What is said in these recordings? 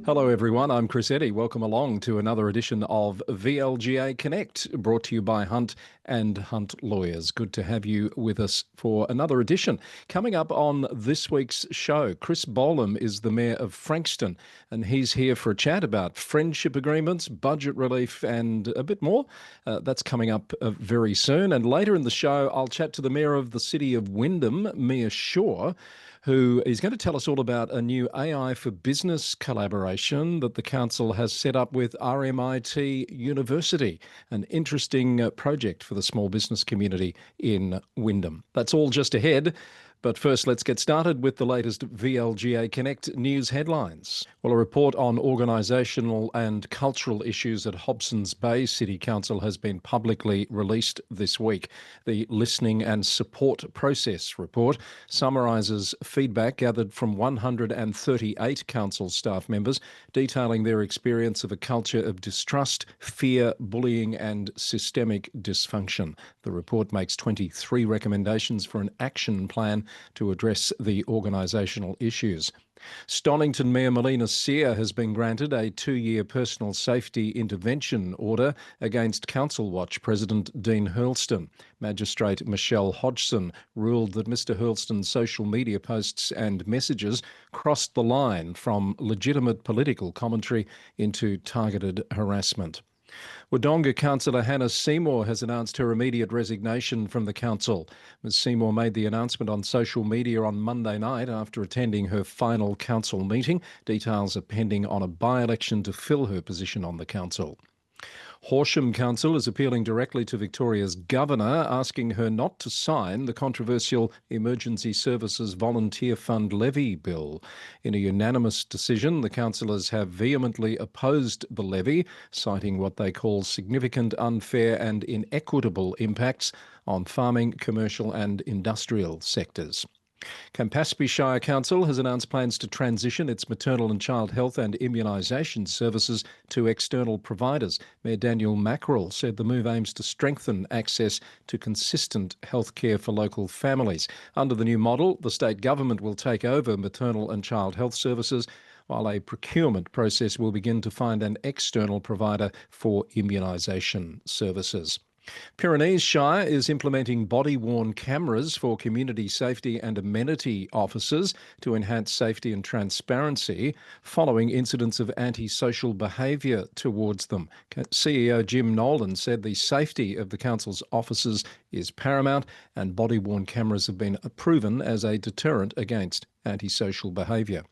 Hello everyone, I'm Eddy. Welcome along to another edition of VLGA Connect, brought to you by Hunt and Hunt Lawyers. Good to have you with us for another edition. Coming up on this week's show, Kris Bolam is the Mayor of Frankston, and he's here for a chat about friendship agreements, budget relief and a bit more. That's coming up very soon. And later in the show, I'll chat to the Mayor of the City of Wyndham, Mia Shaw, who is going to tell us all about a new AI for business collaboration that the council has set up with RMIT University, an interesting project for the small business community in Wyndham. That's all just ahead. But first, let's get started with the latest VLGA Connect news headlines. Well, a report on organisational and cultural issues at Hobsons Bay City Council has been publicly released this week. The Listening and Support Process report summarises feedback gathered from 138 council staff members, detailing their experience of a culture of distrust, fear, bullying and systemic dysfunction. The report makes 23 recommendations for an action plan to address the organisational issues. Stonnington Mayor Melina Sear has been granted a 2-year personal safety intervention order against Council Watch President Dean Hurlston. Magistrate Michelle Hodgson ruled that Mr Hurlston's social media posts and messages crossed the line from legitimate political commentary into targeted harassment. Wodonga Councillor Hannah Seymour has announced her immediate resignation from the council. Ms Seymour made the announcement on social media on Monday night after attending her final council meeting. Details are pending on a by-election to fill her position on the council. Horsham Council is appealing directly to Victoria's Governor, asking her not to sign the controversial Emergency Services Volunteer Fund Levy Bill. In a unanimous decision, the councillors have vehemently opposed the levy, citing what they call significant, unfair and inequitable impacts on farming, commercial and industrial sectors. Campaspe Shire Council has announced plans to transition its maternal and child health and immunisation services to external providers. Mayor Daniel Mackerel said the move aims to strengthen access to consistent health care for local families. Under the new model, the state government will take over maternal and child health services, while a procurement process will begin to find an external provider for immunisation services. Pyrenees Shire is implementing body-worn cameras for community safety and amenity officers to enhance safety and transparency following incidents of antisocial behaviour towards them. CEO Jim Nolan said the safety of the council's officers is paramount and body-worn cameras have been proven as a deterrent against antisocial behaviour.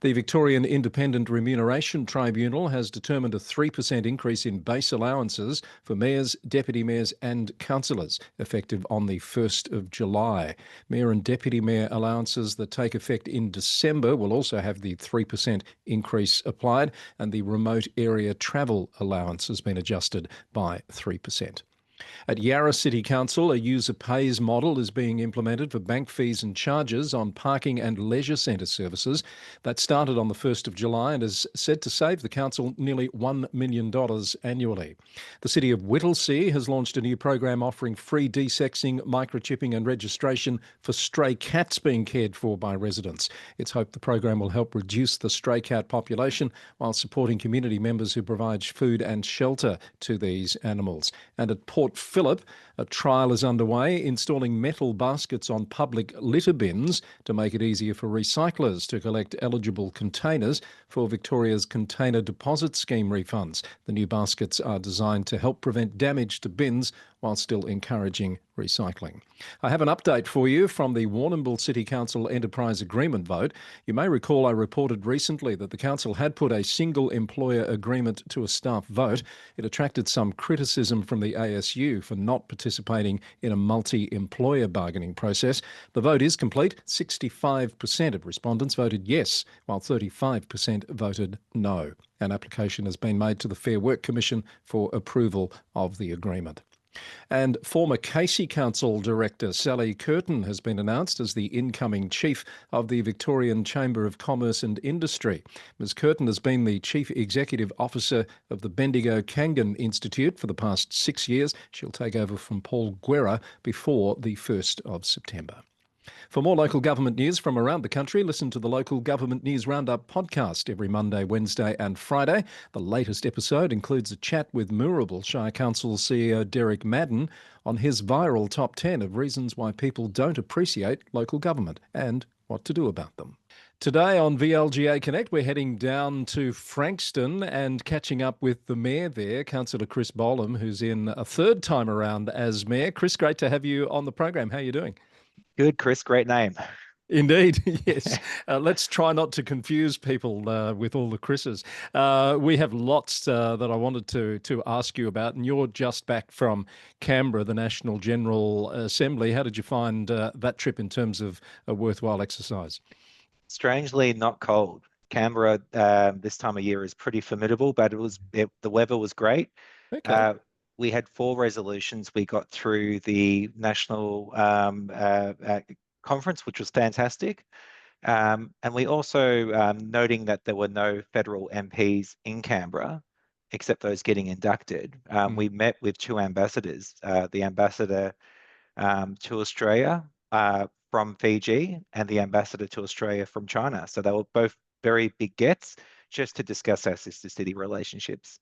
The Victorian Independent Remuneration Tribunal has determined a 3% increase in base allowances for mayors, deputy mayors and councillors, effective on the 1st of July. Mayor and deputy mayor allowances that take effect in December will also have the 3% increase applied, and the remote area travel allowance has been adjusted by 3%. At Yarra City Council, a user pays model is being implemented for bank fees and charges on parking and leisure centre services. That started on the 1st of July and is said to save the council nearly $1 million annually. The City of Whittlesea has launched a new program offering free desexing, microchipping and registration for stray cats being cared for by residents. It's hoped the program will help reduce the stray cat population while supporting community members who provide food and shelter to these animals. And at Port Phillip, a trial is underway installing metal baskets on public litter bins to make it easier for recyclers to collect eligible containers for Victoria's Container Deposit Scheme refunds. The new baskets are designed to help prevent damage to bins while still encouraging recycling. I have an update for you from the Warrnambool City Council Enterprise Agreement vote. You may recall I reported recently that the council had put a single employer agreement to a staff vote. It attracted some criticism from the ASU for not participating in a multi-employer bargaining process. The vote is complete. 65% of respondents voted yes, while 35% voted no. An application has been made to the Fair Work Commission for approval of the agreement. And former Casey Council Director Sally Curtin has been announced as the incoming chief of the Victorian Chamber of Commerce and Industry. Ms Curtin has been the Chief Executive Officer of the Bendigo Kangan Institute for the past 6 years. She'll take over from Paul Guerra before the 1st of September. For more local government news from around the country, listen to the Local Government News Roundup podcast every Monday, Wednesday, and Friday. The latest episode includes a chat with Moorabool Shire Council CEO Derek Madden on his viral top 10 of reasons why people don't appreciate local government and what to do about them. Today on VLGA Connect, we're heading down to Frankston and catching up with the Mayor there, Councillor Kris Bolam, who's in a third time around as Mayor. Kris, great to have you on the program. How are you doing? Good, Chris. Great name. Indeed, yes. Let's try not to confuse people with all the Chris's. We have lots that I wanted to ask you about, and you're just back from Canberra, the National General Assembly. How did you find that trip in terms of a worthwhile exercise? Strangely, not cold. Canberra this time of year is pretty formidable, but the weather was great. Okay. Uh, we had 4 resolutions we got through the national conference, which was fantastic. And we also, noting that there were no federal MPs in Canberra, except those getting inducted, Mm. we met with 2 ambassadors, the ambassador to Australia from Fiji and the ambassador to Australia from China. So they were both very big gets just to discuss our sister city relationships.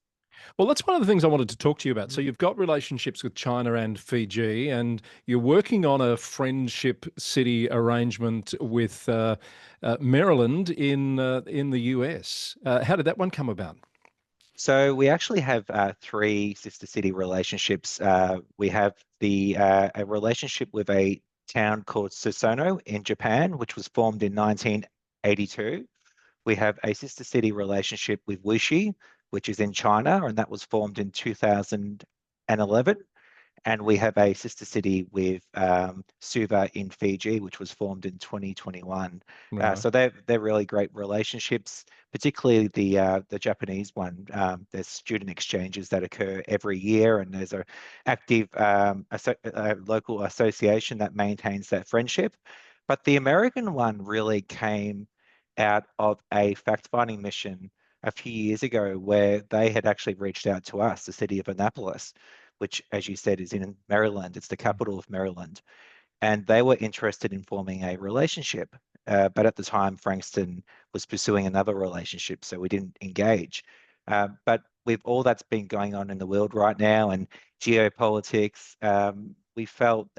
Well, that's one of the things I wanted to talk to you about. So Mm. you've got relationships with China and Fiji, and you're working on a friendship city arrangement with Maryland in the US. How did that one come about? So we actually have 3 sister city relationships. We have a relationship with a town called Susono in Japan, which was formed in 1982. We have a sister city relationship with Wuxi, which is in China, and that was formed in 2011. And we have a sister city with Suva in Fiji, which was formed in 2021. Right. So they're really great relationships, particularly the Japanese one. There's student exchanges that occur every year, and there's a active local association that maintains that friendship. But the American one really came out of a fact-finding mission a few years ago, where they had actually reached out to us, the city of Annapolis, which, as you said, is in Maryland. It's the Mm. capital of Maryland. And they were interested in forming a relationship. But at the time, Frankston was pursuing another relationship, so we didn't engage. But with all that's been going on in the world right now and geopolitics, we felt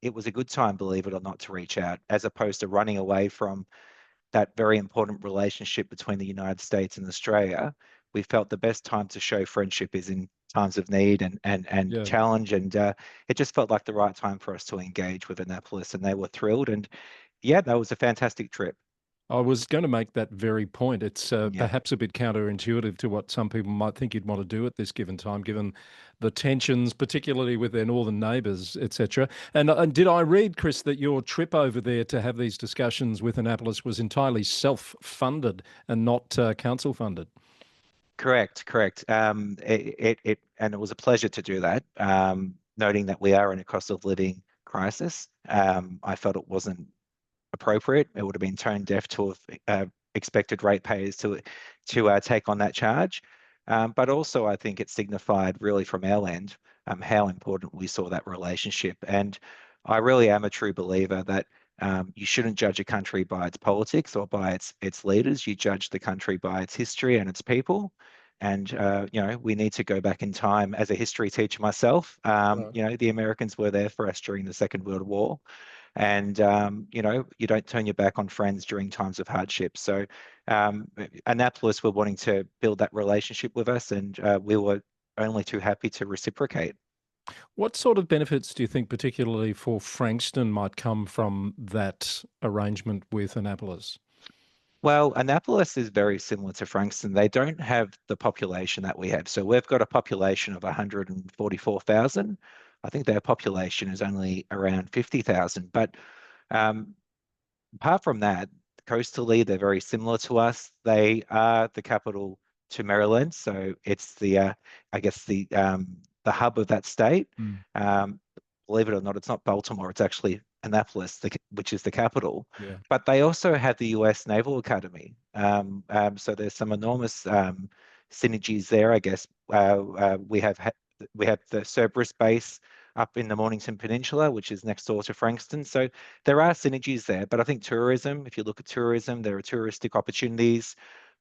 it was a good time, believe it or not, to reach out, as opposed to running away from that very important relationship between the United States and Australia. We felt the best time to show friendship is in times of need and Yeah. challenge, and it just felt like the right time for us to engage with Annapolis, and they were thrilled. And yeah, that was a fantastic trip. I was going to make that very point. It's Yeah. perhaps a bit counterintuitive to what some people might think you'd want to do at this given time, given the tensions, particularly with their northern neighbours, etc. And did I read, Kris, that your trip over there to have these discussions with Annapolis was entirely self-funded and not council funded? Correct, correct. And it was a pleasure to do that. Noting that we are in a cost of living crisis, I felt it wasn't appropriate. It would have been tone deaf to have expected ratepayers to take on that charge. But also, I think it signified really from our end how important we saw that relationship. And I really am a true believer that you shouldn't judge a country by its politics or by its leaders. You judge the country by its history and its people. And we need to go back in time. As a history teacher myself, Right. the Americans were there for us during the Second World War, and you don't turn your back on friends during times of hardship. So Annapolis were wanting to build that relationship with us, and we were only too happy to reciprocate. What sort of benefits do you think, particularly for Frankston, might come from that arrangement with Annapolis? Well, Annapolis is very similar to Frankston. They don't have the population that we have. So we've got a population of 144,000. I think their population is only around 50,000. But um, apart from that, coastally, they're very similar to us. They are the capital to Maryland, so it's I guess, the hub of that state. Mm. Um, Believe it or not, it's not Baltimore; it's actually Annapolis, which is the capital. Yeah. But they also have the U.S. Naval Academy, so there's some enormous synergies there. I guess we have the Cerberus base up in the Mornington Peninsula, which is next door to Frankston. So there are synergies there, but I think tourism, if you look at tourism, there are touristic opportunities,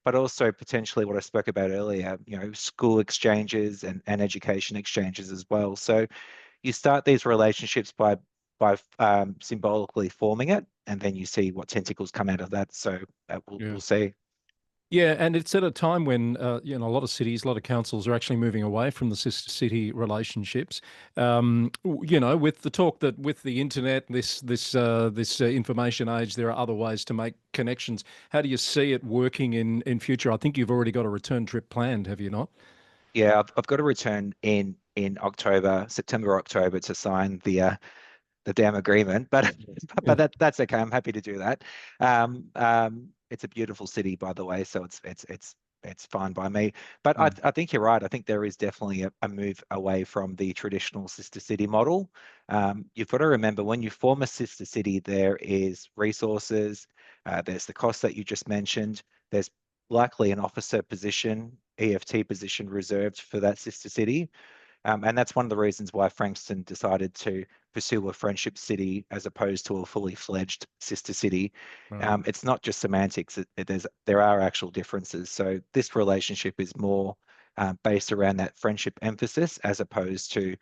but also potentially what I spoke about earlier, school exchanges and education exchanges as well. So you start these relationships by symbolically forming it, and then you see what tentacles come out of that. So Yeah. we'll see. Yeah, and it's at a time when a lot of cities, a lot of councils are actually moving away from the sister city relationships. With the talk that with the internet, this information age, there are other ways to make connections. How do you see it working in future? I think you've already got a return trip planned, have you not? Yeah, I've got to return in October, September, October to sign the damn agreement, but Yeah. that's okay. I'm happy to do that. It's a beautiful city, by the way, so it's fine by me. But I, Mm. I think you're right. I think there is definitely a move away from the traditional sister city model. You've got to remember when you form a sister city, there is resources, there's the cost that you just mentioned, there's likely an officer position, EFT position reserved for that sister city. And that's one of the reasons why Frankston decided to pursue a friendship city as opposed to a fully fledged sister city. Right. It's not just semantics, there are actual differences. So this relationship is more based around that friendship emphasis as opposed to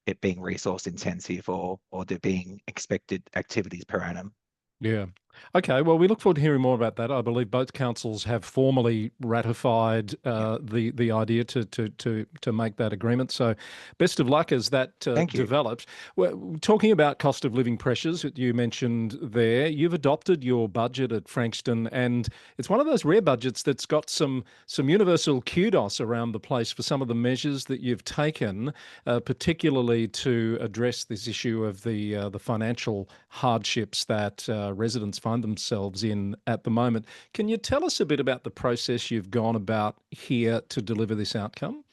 it being resource intensive or there being expected activities per annum. Yeah. Okay. Well, we look forward to hearing more about that. I believe both councils have formally ratified Yeah, the idea to make that agreement. So, best of luck as that thank you. develops. Well, talking about cost of living pressures that you mentioned there, you've adopted your budget at Frankston, and it's one of those rare budgets that's got some universal kudos around the place for some of the measures that you've taken, particularly to address this issue of the financial hardships that residents find themselves in at the moment. Can you tell us a bit about the process you've gone about here to deliver this outcome?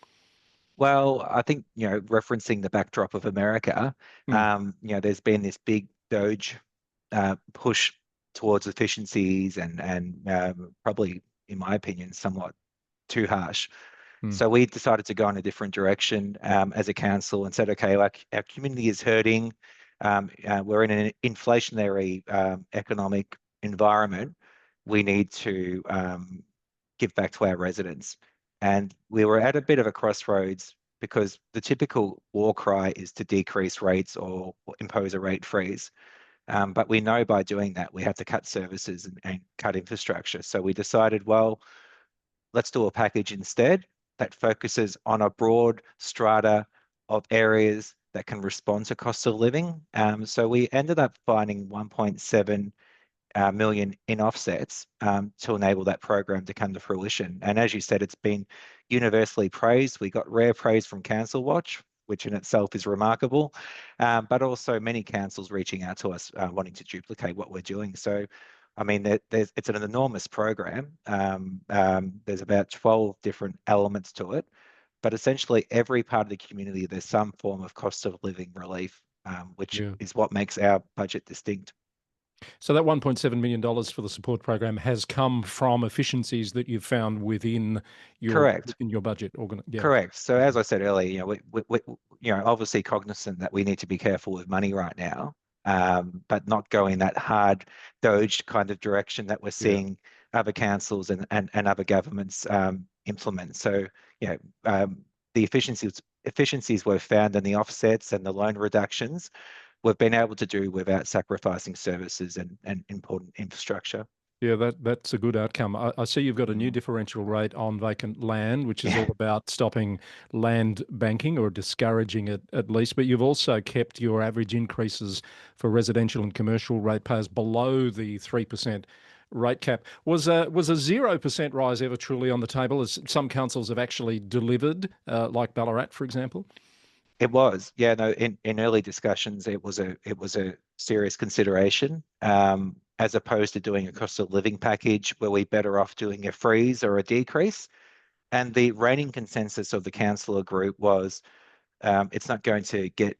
Well, I think, referencing the backdrop of America, Mm. there's been this big Doge push towards efficiencies and probably, in my opinion, somewhat too harsh. Mm. So we decided to go in a different direction as a council and said, okay, like our community is hurting. We're in an inflationary economic environment. We need to give back to our residents. And we were at a bit of a crossroads because the typical war cry is to decrease rates or impose a rate freeze. But we know by doing that, we have to cut services and cut infrastructure. So we decided, well, let's do a package instead that focuses on a broad strata of areas that can respond to cost of living. So we ended up finding 1.7 million in offsets to enable that program to come to fruition. And as you said, it's been universally praised. We got rare praise from Council Watch, which in itself is remarkable, but also many councils reaching out to us wanting to duplicate what we're doing. So, I mean, it's an enormous program. There's about 12 different elements to it, but essentially every part of the community, there's some form of cost of living relief, which Yeah. is what makes our budget distinct. So that $1.7 million for the support program has come from efficiencies that you've found Correct. within your budget. Yeah. Correct. So Okay. as I said earlier, we obviously cognizant that we need to be careful with money right now, but not going that hard Doge kind of direction that we're Yeah. seeing other councils and other governments implement. So, you know, the efficiencies we've found in the offsets and the loan reductions, we've been able to do without sacrificing services and important infrastructure. Yeah, that's a good outcome. I see you've got a new Mm. differential rate on vacant land, which is all Yeah. about stopping land banking or discouraging it at least. But you've also kept your average increases for residential and commercial ratepayers below the 3% rate cap. Was a 0% rise ever truly on the table, as some councils have actually delivered, like Ballarat, for example? It was, yeah, no, in early discussions, it was a serious consideration, as opposed to doing a cost of living package where we better off doing a freeze or a decrease. And the reigning consensus of the councillor group was it's not going to get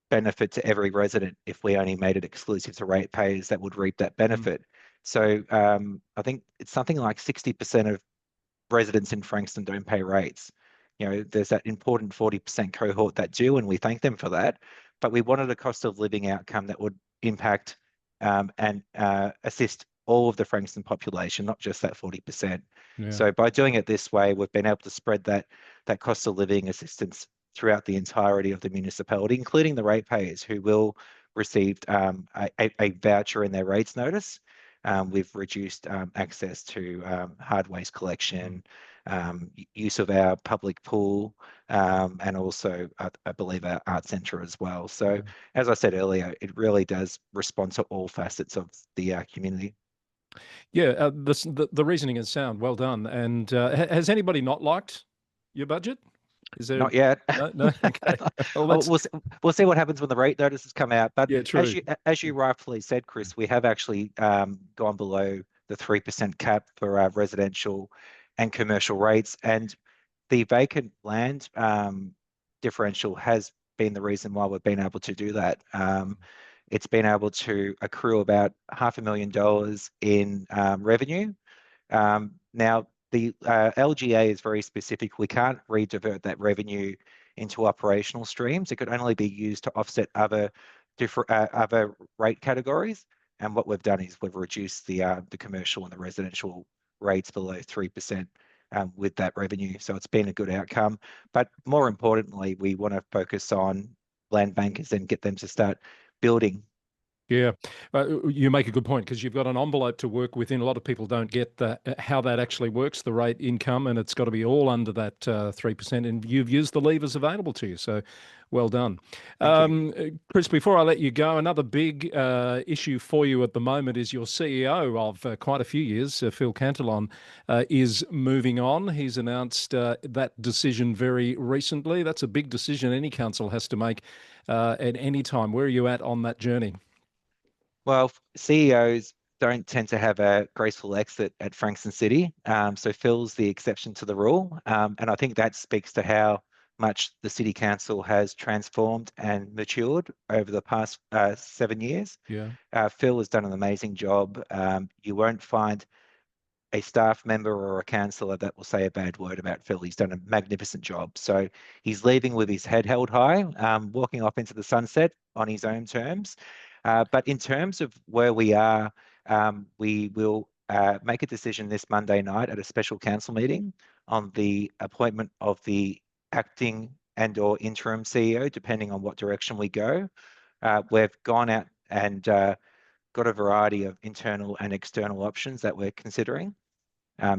benefit to every resident if we only made it exclusive to ratepayers that would reap that Mm. benefit. So I think it's something like 60% of residents in Frankston don't pay rates. there's that important 40% cohort that do, and we thank them for that. But we wanted a cost of living outcome that would impact and assist all of the Frankston population, not just that 40%. Yeah. So by doing it this way, we've been able to spread that cost of living assistance throughout the entirety of the municipality, including the ratepayers who will receive a voucher in their rates notice. We've reduced access to hard waste collection, use of our public pool, and also, I believe, our art centre as well. So, as I said earlier, it really does respond to all facets of the community. Yeah, the reasoning is sound. Well done. And has anybody not liked your budget? Is there? Not yet. No, no. Okay. Well, Oh, that's we'll see what happens when the rate notices come out. But yeah, true. as you rightfully said, Chris, we have actually gone below the 3% cap for our residential and commercial rates, and the vacant land differential has been the reason why we've been able to do that. It's been able to accrue about $500,000 in revenue. Now, the LGA is very specific. We can't redivert that revenue into operational streams. It could only be used to offset other rate categories. And what we've done is we've reduced the commercial and the residential rates below 3% with that revenue. So it's been a good outcome. But more importantly, we want to focus on land bankers and get them to start building. Yeah, you make a good point because you've got an envelope to work within. A lot of people don't get how that actually works, the rate income, and it's got to be all under that 3%. And you've used the levers available to you, so well done. Chris, before I let you go, another big issue for you at the moment is your CEO of quite a few years, Phil Cantillon, is moving on. He's announced that decision very recently. That's a big decision any council has to make at any time. Where are you at on that journey? Well, CEOs don't tend to have a graceful exit at Frankston City. So Phil's the exception to the rule. And I think that speaks to how much the City Council has transformed and matured over the past 7 years. Yeah. Phil has done an amazing job. You won't find a staff member or a councillor that will say a bad word about Phil. He's done a magnificent job. So he's leaving with his head held high, walking off into the sunset on his own terms. But in terms of where we are, we will make a decision this Monday night at a special council meeting on the appointment of the acting and/or interim CEO, depending on what direction we go. We've gone out and got a variety of internal and external options that we're considering.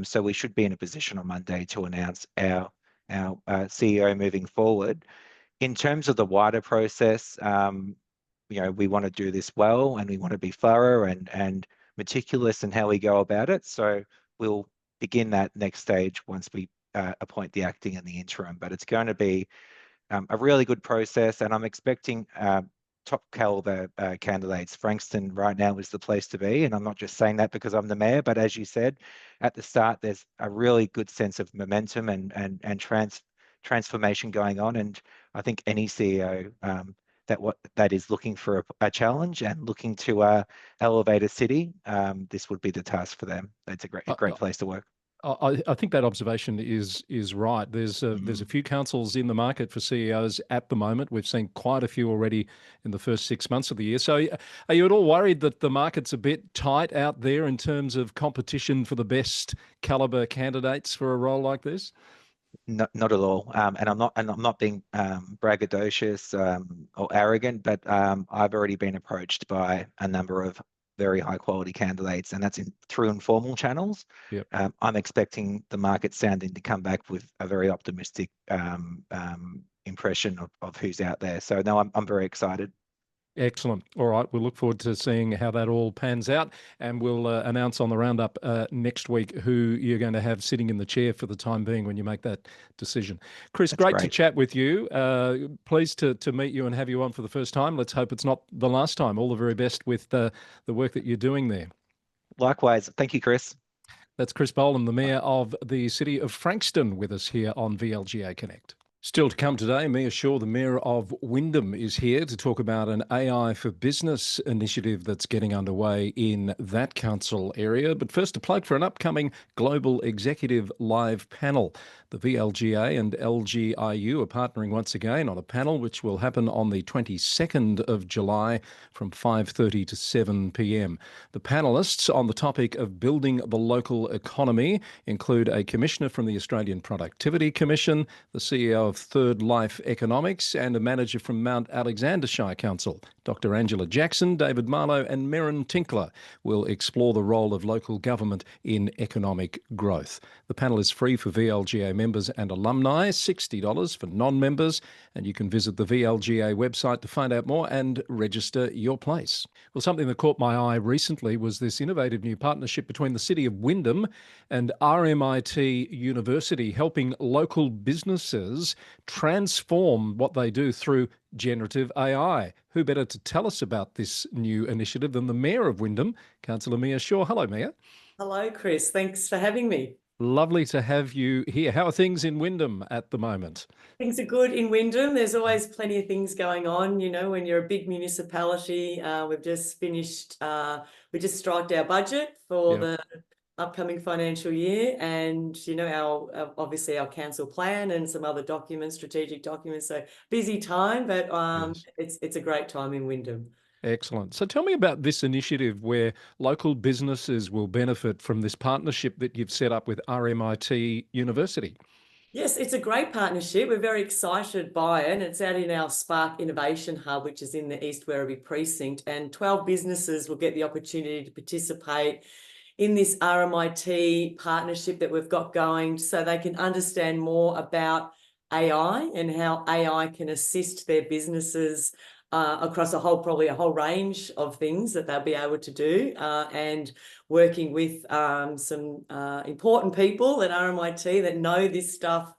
So we should be in a position on Monday to announce our CEO moving forward. In terms of the wider process, we want to do this well, and we want to be thorough and meticulous in how we go about it. So we'll begin that next stage once we appoint the acting and the interim. But it's going to be a really good process, and I'm expecting top caliber candidates. Frankston right now is the place to be, and I'm not just saying that because I'm the mayor, but as you said at the start, there's a really good sense of momentum and transformation going on, and I think any CEO that is looking for a challenge and looking to elevate a city, this would be the task for them. It's a great place to work. I think that observation is right. There's a few councils in the market for CEOs at the moment. We've seen quite a few already in the first 6 months of the year. So are you at all worried that the market's a bit tight out there in terms of competition for the best caliber candidates for a role like this? Not at all. And I'm not being braggadocious or arrogant, but I've already been approached by a number of very high quality candidates, and that's through informal channels. Yep. I'm expecting the market sounding to come back with a very optimistic impression of who's out there. So no, I'm very excited. Excellent. All right. We'll look forward to seeing how that all pans out, and we'll announce on the roundup next week who you're going to have sitting in the chair for the time being when you make that decision. Chris, That's great to great. chat with you. Pleased to meet you and have you on for the first time. Let's hope it's not the last time. All the very best with the work that you're doing there. Likewise. Thank you, Chris. That's Cris Bolam, the Mayor of the City of Frankston, with us here on VLGA Connect. Still to come today, Mia Shaw, the Mayor of Wyndham, is here to talk about an AI for Business initiative that's getting underway in that council area. But first, a plug for an upcoming Global Executive Live panel. The VLGA and LGIU are partnering once again on a panel which will happen on the 22nd of July from 5:30 to 7 p.m. The panelists on the topic of building the local economy include a commissioner from the Australian Productivity Commission, the CEO of Third Life Economics, and a manager from Mount Alexander Shire Council. Dr. Angela Jackson, David Marlowe, and Merrin Tinkler will explore the role of local government in economic growth. The panel is free for VLGA members and alumni, $60 for non-members, and you can visit the VLGA website to find out more and register your place. Well, something that caught my eye recently was this innovative new partnership between the City of Wyndham and RMIT University, helping local businesses transform what they do through generative AI. Who better to tell us about this new initiative than the Mayor of Wyndham, Councillor Mia Shaw. Hello, Mia. Hello, Chris. Thanks for having me. Lovely to have you here. How are things in Wyndham at the moment? Things are good in Wyndham. There's always plenty of things going on. You know, when you're a big municipality, we've just finished, we just striked our budget for Yep. the upcoming financial year, and you know, our obviously our council plan and some other documents, strategic documents. So busy time, but Yes. it's a great time in Wyndham. Excellent. So tell me about this initiative where local businesses will benefit from this partnership that you've set up with RMIT University. Yes, it's a great partnership. We're very excited by it. It's out in our Spark Innovation Hub, which is in the East Werribee precinct, and 12 businesses will get the opportunity to participate in this RMIT partnership that we've got going, so they can understand more about AI and how AI can assist their businesses across probably a whole range of things that they'll be able to do, and working with some important people at RMIT that know this stuff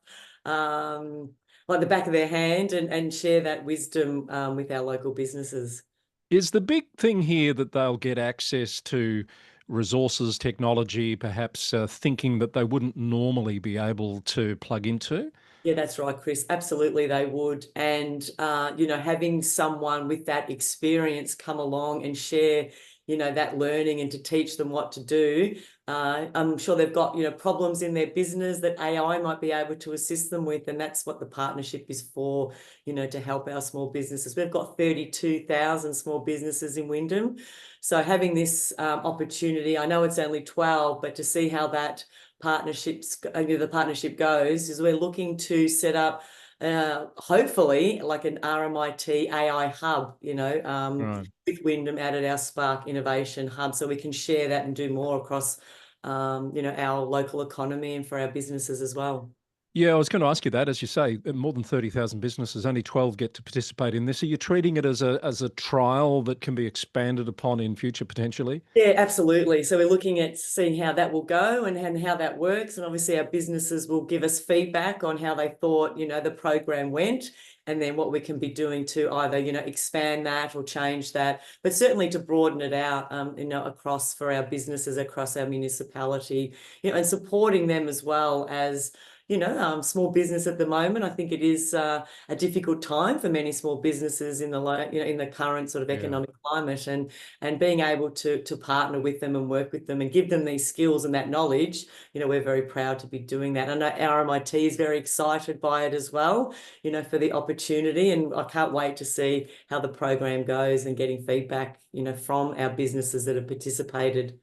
like the back of their hand, and share that wisdom with our local businesses. Is the big thing here that they'll get access to resources, technology, perhaps thinking that they wouldn't normally be able to plug into? Yeah, that's right, Chris. Absolutely, they would. And, you know, having someone with that experience come along and share, you know, that learning and to teach them what to do. I'm sure they've got, you know, problems in their business that AI might be able to assist them with. And that's what the partnership is for, you know, to help our small businesses. We've got 32,000 small businesses in Wyndham. So having this opportunity, I know it's only 12, but to see how that the partnership goes, is we're looking to set up hopefully like an RMIT AI hub, you know, Right. with Wyndham out at our Spark Innovation Hub, so we can share that and do more across, you know, our local economy and for our businesses as well. Yeah, I was going to ask you that. As you say, more than 30,000 businesses, only 12 get to participate in this. Are you treating it as a trial that can be expanded upon in future potentially? Yeah, absolutely. So we're looking at seeing how that will go and how that works. And obviously our businesses will give us feedback on how they thought, you know, the program went, and then what we can be doing to either, you know, expand that or change that, but certainly to broaden it out, you know, across for our businesses, across our municipality, you know, and supporting them as well as, you know, small business at the moment. I think it is a difficult time for many small businesses in the, you know, in the current sort of economic climate, and being able to partner with them and work with them and give them these skills and that knowledge, you know, we're very proud to be doing that. I know RMIT is very excited by it as well, you know, for the opportunity, and I can't wait to see how the program goes and getting feedback, you know, from our businesses that have participated.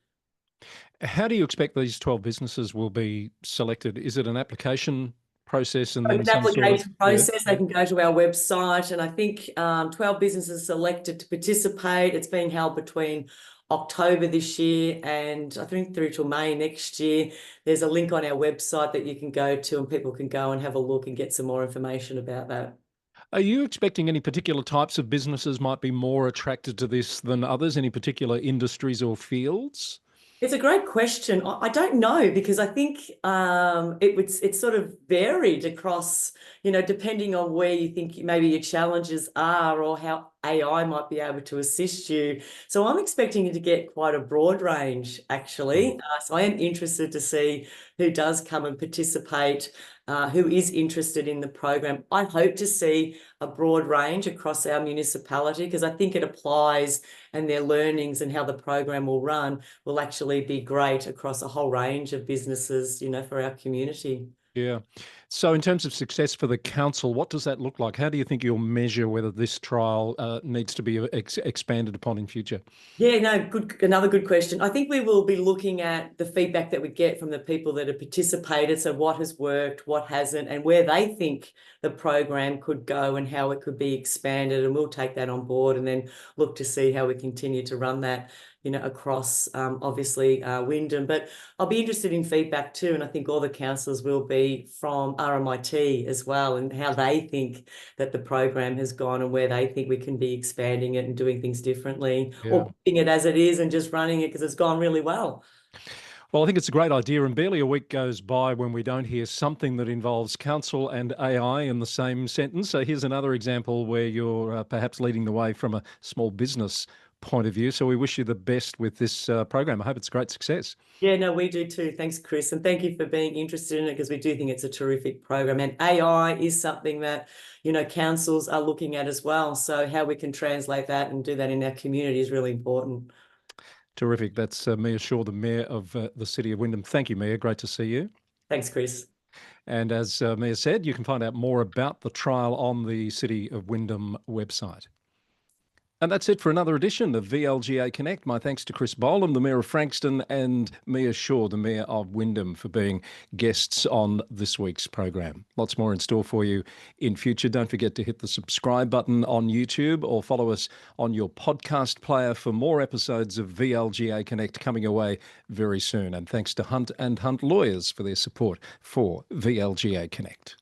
How do you expect these 12 businesses will be selected? Is it an application process and then An some sort of, application process, they can go to our website, and I think 12 businesses selected to participate. It's being held between October this year and I think through till May next year. There's a link on our website that you can go to, and people can go and have a look and get some more information about that. Are you expecting any particular types of businesses might be more attracted to this than others? Any particular industries or fields? It's a great question. I don't know, because I think it's sort of varied across, you know, depending on where you think maybe your challenges are, or how AI might be able to assist you. So I'm expecting you to get quite a broad range, actually. So I am interested to see who does come and participate, who is interested in the program. I hope to see a broad range across our municipality, because I think it applies, and their learnings and how the program will run will actually be great across a whole range of businesses, for our community. Yeah. So in terms of success for the council, what does that look like? How do you think you'll measure whether this trial needs to be expanded upon in future? Yeah, no, another good question. I think we will be looking at the feedback that we get from the people that have participated. So what has worked, what hasn't, and where they think the program could go and how it could be expanded. And we'll take that on board and then look to see how we continue to run that, across obviously Wyndham. But I'll be interested in feedback too. And I think all the councillors will be from RMIT as well, and how they think that the program has gone and where they think we can be expanding it and doing things differently, or keeping it as it is and just running it because it's gone really well. Well, I think it's a great idea, and barely a week goes by when we don't hear something that involves council and AI in the same sentence. So here's another example where you're perhaps leading the way from a small business point of view. So we wish you the best with this program. I hope it's a great success. Yeah, no, we do too. Thanks, Chris. And thank you for being interested in it, because we do think it's a terrific program. And AI is something that, councils are looking at as well. So how we can translate that and do that in our community is really important. Terrific. That's Mia Shaw, the Mayor of the City of Wyndham. Thank you, Mia. Great to see you. Thanks, Chris. And as Mia said, you can find out more about the trial on the City of Wyndham website. And that's it for another edition of VLGA Connect. My thanks to Cris Bolam, the Mayor of Frankston, and Mia Shaw, the Mayor of Wyndham, for being guests on this week's program. Lots more in store for you in future. Don't forget to hit the subscribe button on YouTube or follow us on your podcast player for more episodes of VLGA Connect coming away very soon. And thanks to Hunt and Hunt Lawyers for their support for VLGA Connect.